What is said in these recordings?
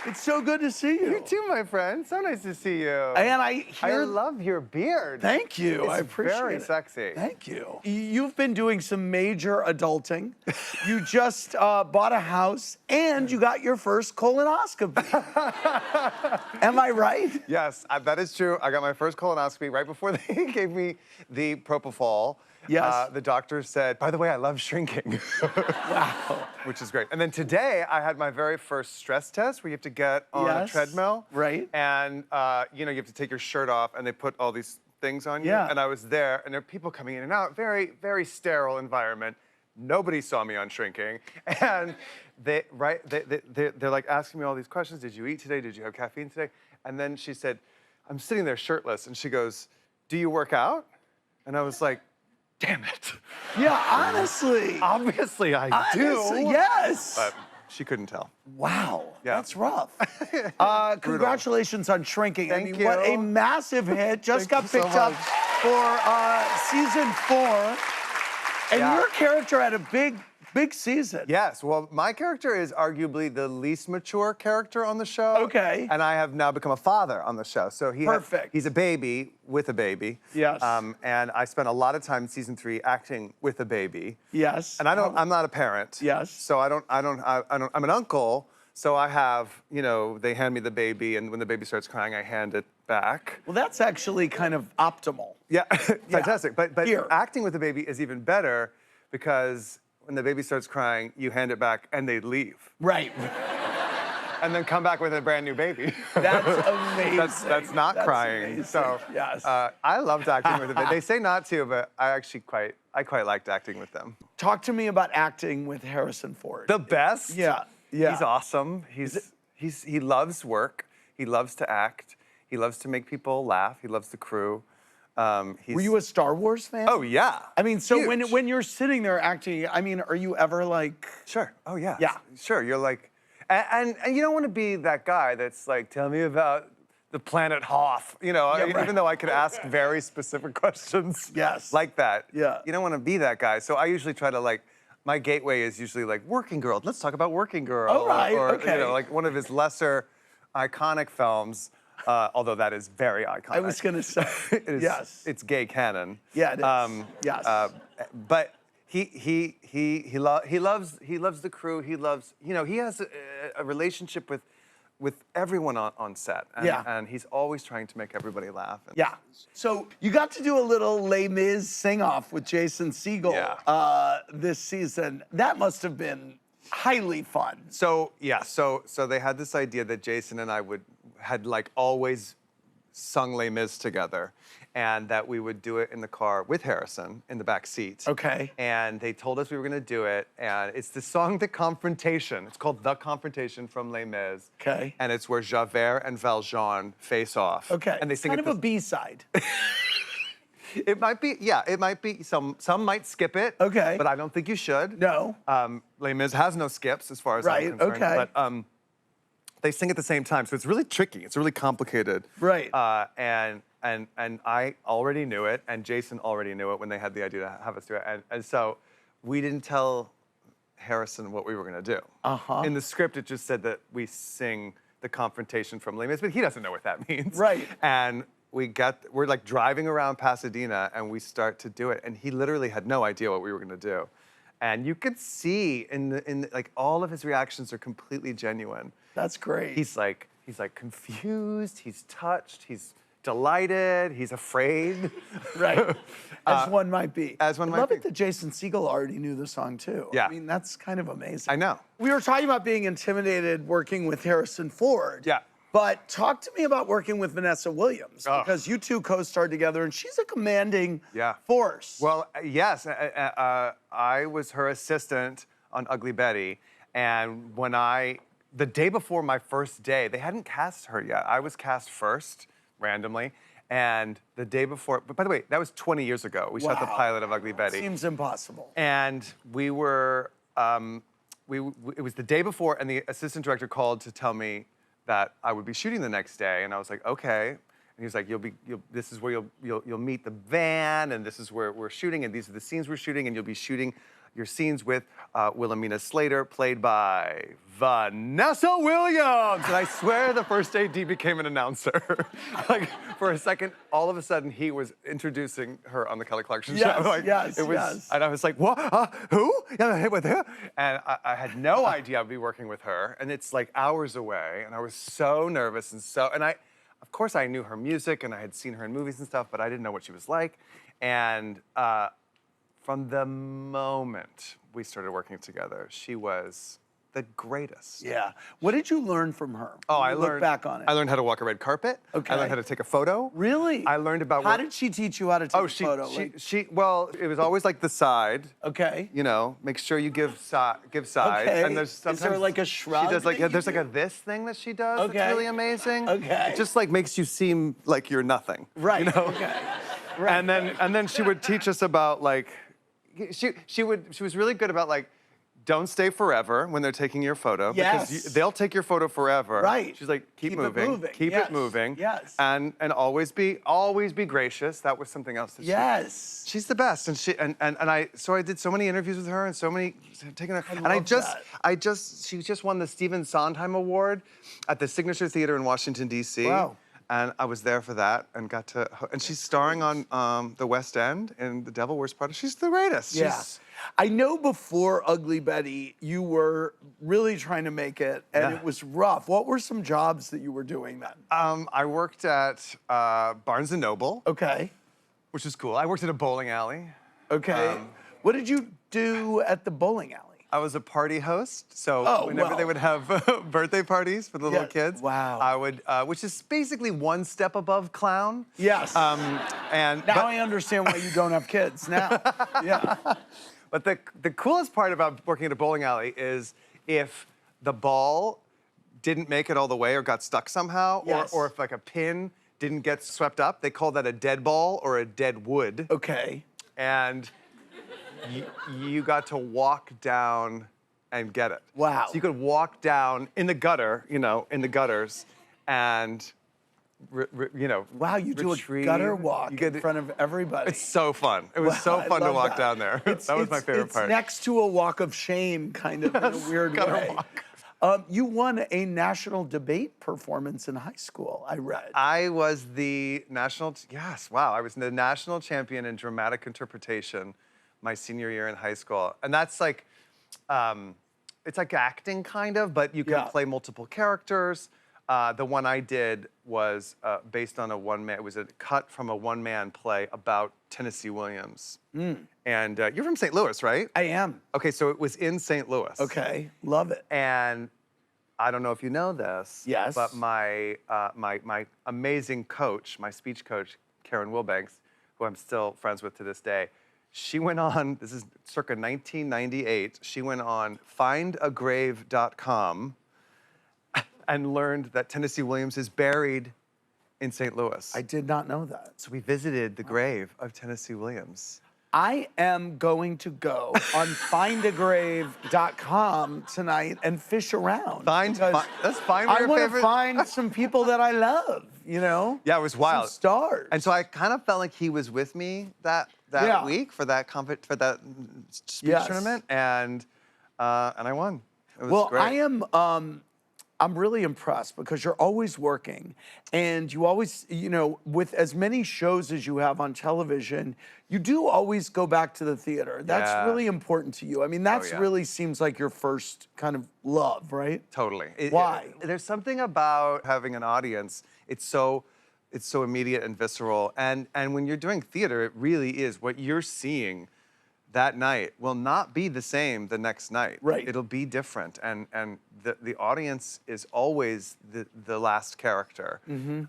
It's so good to see you. You too, my friend. So nice to see you. And I hear... I love your beard. Thank you. I It's appreciate it. very sexy. Thank you. You've been doing some major adulting. You just bought a house and you got your first colonoscopy. Am I right? Yes, that is true. I got my first colonoscopy right before they gave me the propofol. Yes. The doctor said, by the way, I love shrinking. Wow. Which is great. And then today, I had my very first stress test where you have to get on a treadmill. Right. And, you know, you have to take your shirt off and they put all these things on you. Yeah. And I was there and there are people coming in and out. Very, very sterile environment. Nobody saw me on shrinking. And they're like asking me all these questions. Did you eat today? Did you have caffeine today? And then she said, I'm sitting there shirtless. And she goes, do you work out? And I was like, damn it. Yeah, honestly. Obviously I do. Yes. But she couldn't tell. Wow, Yeah. that's rough. Congratulations on Shrinking. Thank you. What a massive hit. Just got Thank you picked so up much. for season 4. And Yeah. your character had a big season. Yes, well, my character is arguably the least mature character on the show. Okay. And I have now become a father on the show. So Perfect. he's a baby with a baby. Yes. And I spent a lot of time in season 3 acting with a baby. Yes. And I'm not a parent. Yes. So I'm an uncle. So I have, you know, they hand me the baby, and when the baby starts crying, I hand it back. Well, that's actually kind of optimal. Yeah, fantastic. But Here. acting with the baby is even better because when the baby starts crying, you hand it back and they leave. Right. And then come back with a brand new baby. That's amazing. that's not crying. Amazing. So yes. I loved acting with them. They say not to, but I actually quite liked acting with them. Talk to me about acting with Harrison Ford. The best. Yeah. Yeah. He's awesome. He loves work. He loves to act. He loves to make people laugh. He loves the crew. Were you a Star Wars fan? Oh yeah. I mean, so Huge. when you're sitting there acting, I mean, are you ever like? Sure. Oh yeah. Yeah. Sure. You're like, and you don't want to be that guy that's like, tell me about the planet Hoth. You know, Yeah, right. even though I could ask very specific questions. Yes. Like that. Yeah. You don't want to be that guy. So I usually try to like, my gateway is usually like Working Girl. Let's talk about Working Girl. Oh, right. Or Okay. you know, like one of his lesser iconic films. Although that is very iconic. I was gonna say. It is, Yes. It's gay canon. Yeah, it is. Yes. But he loves the crew. He loves, you know, he has a relationship with everyone on set. And, Yeah. And he's always trying to make everybody laugh. And Yeah. So you got to do a little Les Mis sing-off with Jason Segel this season. That must have been highly fun. So yeah, so they had this idea that Jason and I had like always sung Les Mis together, and that we would do it in the car with Harrison in the back seat. Okay. And they told us we were gonna do it, and it's the song The Confrontation. It's called The Confrontation from Les Mis. Okay. And it's where Javert and Valjean face off. Okay. And they sing kind it of a B-side. It might be, yeah, it might be. Some might skip it. Okay. But I don't think you should. No. Les Mis has no skips as far as Right, I'm concerned. okay. But they sing at the same time, so it's really tricky. It's really complicated. Right. And I already knew it, and Jason already knew it when they had the idea to have us do it. And so we didn't tell Harrison what we were gonna do. Uh-huh. In the script, it just said that we sing The Confrontation from Les Mis, but he doesn't know what that means. Right. And we're like driving around Pasadena, and we start to do it, and he literally had no idea what we were gonna do. And you could see in like all of his reactions are completely genuine. That's great. He's like confused, he's touched, he's delighted, he's afraid. Right. As one might be. As one I might love be. it that Jason Segel already knew the song too. Yeah. I mean, that's kind of amazing. I know. We were talking about being intimidated working with Harrison Ford. Yeah. But talk to me about working with Vanessa Williams, Oh. because you two co-starred together, and she's a commanding Yeah. force. Well, yes, I was her assistant on Ugly Betty, and the day before my first day, they hadn't cast her yet. I was cast first, randomly, and the day before, but by the way, that was 20 years ago. We shot the Wow. pilot of Ugly Betty. Seems impossible. And we were, it was the day before, and the assistant director called to tell me that I would be shooting the next day, and I was like, okay. And he was like, this is where you'll meet the van, and this is where we're shooting, and these are the scenes we're shooting, and you'll be shooting your scenes with Wilhelmina Slater, played by Vanessa Williams. And I swear the first AD became an announcer. Like, for a second, all of a sudden, he was introducing her on the Kelly Clarkson Show. Like, yes. And I was like, what? Who? Yeah, with who? And I had no idea I'd be working with her. And it's like hours away. And I was so nervous and of course, I knew her music and I had seen her in movies and stuff, but I didn't know what she was like. And from the moment we started working together, she was the greatest. Yeah. What did you learn from her? Oh, I look back on it. I learned how to walk a red carpet. Okay. I learned how to take a photo. Really? I learned about How did she teach you how to take a photo? Well, it was always like the side. Okay. You know, make sure you give side. Okay. And there's sometimes Is there like a shrug? She does like that there's you like a do? this thing that she does. Okay. That's really amazing. Okay. It just like makes you seem like you're nothing. Right. You know? Okay. Right. And then she would teach us about like she was really good about like don't stay forever when they're taking your photo Yes. because they'll take your photo forever. Right. She's like keep Keep it moving. moving. Keep Yes. it moving. Yes. And always be gracious. That was something else that Yes. she's the best. And I did so many interviews with her and so many taking her she just won the Stephen Sondheim Award at the Signature Theater in Washington D.C. Wow. And I was there for that and and she's starring on the West End in The Devil Wears Prada. She's the greatest. Yeah. I know before Ugly Betty, you were really trying to make it, and it was rough. What were some jobs that you were doing then? I worked at Barnes & Noble, Okay. which is cool. I worked at a bowling alley. Okay. What did you do at the bowling alley? I was a party host, so whenever they would have birthday parties for the little kids, wow. I would, which is basically one step above clown. Yes. And Now I understand why you don't have kids now. Yeah. But the coolest part about working at a bowling alley is if the ball didn't make it all the way or got stuck somehow, Yes. or if like a pin didn't get swept up, they call that a dead ball or a dead wood. Okay. And you got to walk down and get it. Wow. So you could walk down in the gutter, in the gutters, and Wow, you do a gutter walk in front of everybody. It's so fun. It was so I fun to love walk that. down there. That was my favorite part. It's next to a walk of shame, kind of, in a weird way. You won a national debate performance in high school, I read. I was the national, I was the national champion in dramatic interpretation my senior year in high school. And that's like, it's like acting kind of, but you can play multiple characters. The one I did was based on it was a cut from a one-man play about Tennessee Williams. And you're from St. Louis, right? I am. Okay, so it was in St. Louis. Okay, love it. And I don't know if you know this. Yes. But my amazing coach, my speech coach, Karen Wilbanks, who I'm still friends with to this day, she went on, this is circa 1998, she went on findagrave.com and learned that Tennessee Williams is buried in St. Louis. I did not know that. So we visited the grave of Tennessee Williams. I am going to go on findagrave.com tonight and fish around. That's fine. I want to find some people that I love, Yeah, it was wild. Some stars. And so I kind of felt like he was with me that week for that speech tournament, and I won. It was great. I am. I'm really impressed because you're always working, and you always, with as many shows as you have on television, you do always go back to the theater. That's really important to you. I mean, that's really seems like your first kind of love, right? Totally. Why? There's something about having an audience. It's so immediate and visceral, and when you're doing theater, it really is what you're seeing that night will not be the same the next night. Right. It'll be different, and the audience is always the last character,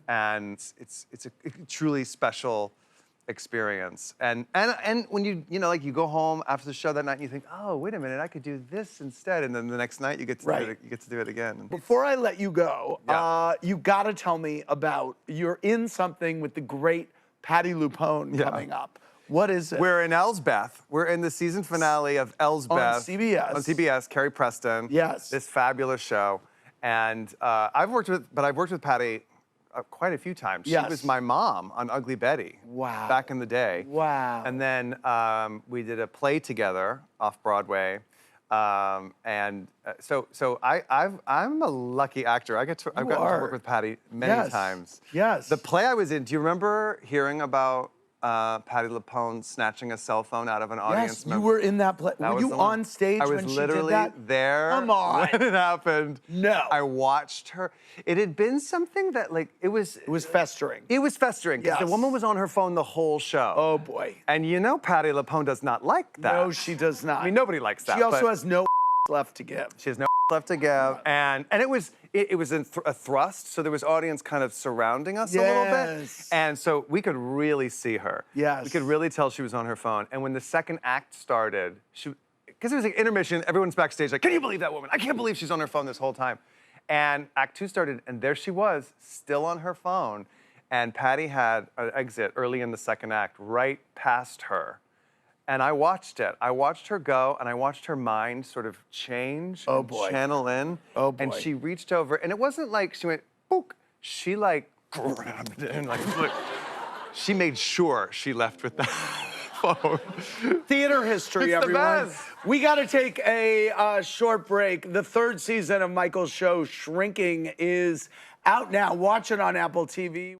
and it's a truly special experience. And when you go home after the show that night and you think, oh, wait a minute, I could do this instead, and then the next night you get to do it again. Before I let you go, you got to tell me about you're in something with the great Patti LuPone coming up. What is it? We're in Elsbeth. We're in the season finale of Elsbeth. On CBS. On CBS, Carrie Preston. Yes. This fabulous show. And I've worked with Patti quite a few times. Yes. She was my mom on Ugly Betty. Wow. Back in the day. Wow. And then we did a play together off Broadway. I'm a lucky actor. I've gotten to work with Patti many times. Yes. The play I was in, do you remember hearing about Patti LuPone snatching a cell phone out of an audience Yes, member? you were in that play. That Were was you the one. on stage I was when she literally did that? there Come on. when it happened. No. I watched her. It had been something that, like, it was festering. It was festering because Yes. the woman was on her phone the whole show. Oh, boy. And you know Patti LuPone does not like that. No, she does not. I mean, nobody likes that. She also but has no left to give. she has no left to give. And it was a thrust, so there was audience kind of surrounding us a little bit. Yes. And so we could really see her. Yes. We could really tell she was on her phone. And when the second act started, because it was like intermission, everyone's backstage like, can you believe that woman? I can't believe she's on her phone this whole time. And Act 2 started, and there she was, still on her phone. And Patti had an exit early in the second act, right past her. And I watched it. I watched her go, and I watched her mind sort of change Oh, and boy. channel in. Oh, boy. And she reached over, and it wasn't like she went, book. She like grabbed it and like she made sure she left with that phone. Theater history, It's the everyone. best. We got to take a short break. The third season of Micheal's show, Shrinking, is out now. Watch it on Apple TV.